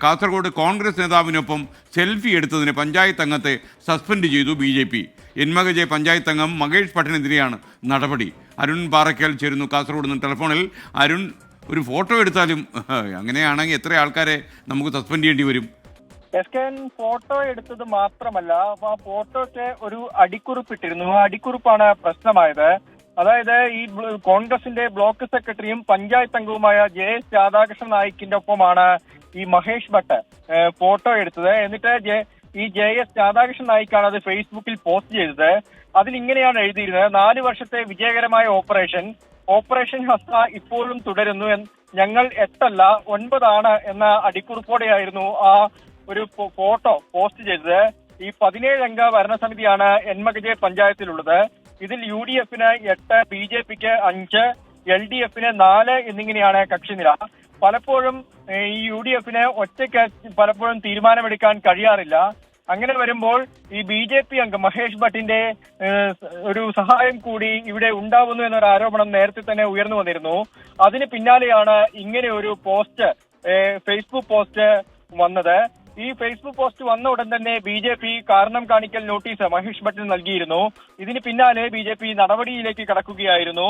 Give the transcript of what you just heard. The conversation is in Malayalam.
കാസർഗോഡ് കോൺഗ്രസ് നേതാവിനൊപ്പം സെൽഫി എടുത്തതിന് പഞ്ചായത്ത് അംഗത്തെ സസ്പെൻഡ് ചെയ്തു BJP. എൻമകജെ പഞ്ചായത്ത് അംഗം മഹേഷ് ഭട്ടിനെതിരെയാണ് നടപടി. അരുൺ പാറയ്ക്കൽ ചേരുന്നു കാസർഗോഡ് നിന്ന് ടെലിഫോണിൽ. അരുൺ, ഒരു ഫോട്ടോ എടുത്താലും അങ്ങനെയാണെങ്കിൽ എത്ര ആൾക്കാരെ നമുക്ക് സസ്പെൻഡ് ചെയ്യേണ്ടി വരും? ഫോട്ടോ എടുത്തത് മാത്രമല്ല, ആ ഫോട്ടോയ്ക്ക് ഒരു അടിക്കുറിപ്പിട്ടിരുന്നു. ആ അടിക്കുറിപ്പാണ് പ്രശ്നമായത്. അതായത് ഈ കോൺഗ്രസിന്റെ ബ്ലോക്ക് സെക്രട്ടറിയും പഞ്ചായത്ത് അംഗവുമായ JS രാധാകൃഷ്ണൻ നായിക്കിന്റെ ഒപ്പമാണ് ഈ മഹേഷ് ഭട്ട് ഫോട്ടോ എടുത്തത്. എന്നിട്ട് ഈ JS രാധാകൃഷ്ണൻ നായിക്കാണ് അത് ഫേസ്ബുക്കിൽ പോസ്റ്റ് ചെയ്തത്. അതിലിങ്ങനെയാണ് എഴുതിയിരുന്നത്: 4 വർഷത്തെ വിജയകരമായ ഓപ്പറേഷൻ ഹസ്ത ഇപ്പോഴും തുടരുന്നു. ഞങ്ങൾ 8 അല്ല 9 ആണ് എന്ന അടിക്കുറിപ്പോടെയായിരുന്നു ആ ഒരു ഫോട്ടോ പോസ്റ്റ് ചെയ്തത്. ഈ 17 അംഗ ഭരണസമിതിയാണ് എൻമകജെ പഞ്ചായത്തിലുള്ളത്. ഇതിൽ UDFന് 8, BJPക്ക് 5, LDFന് 4 എന്നിങ്ങനെയാണ് കക്ഷിനില. പലപ്പോഴും ഈ UDFന് ഒറ്റയ്ക്ക് പലപ്പോഴും തീരുമാനമെടുക്കാൻ കഴിയാറില്ല. അങ്ങനെ വരുമ്പോൾ ഈ BJP അംഗം മഹേഷ് ഭട്ടിന്റെ ഒരു സഹായം കൂടി ഇവിടെ ഉണ്ടാവുന്നു എന്നൊരു ആരോപണം നേരത്തെ തന്നെ ഉയർന്നു വന്നിരുന്നു. അതിന് പിന്നാലെയാണ് ഇങ്ങനെ ഒരു പോസ്റ്റ്, ഫേസ്ബുക്ക് പോസ്റ്റ് വന്നത്. ഈ ഫേസ്ബുക്ക് പോസ്റ്റ് വന്ന ഉടൻ തന്നെ BJP കാരണം കാണിക്കൽ നോട്ടീസ് മഹേഷ് ഭട്ടിന് നൽകിയിരുന്നു. ഇതിന് പിന്നാലെ BJP നടപടിയിലേക്ക് കടക്കുകയായിരുന്നു.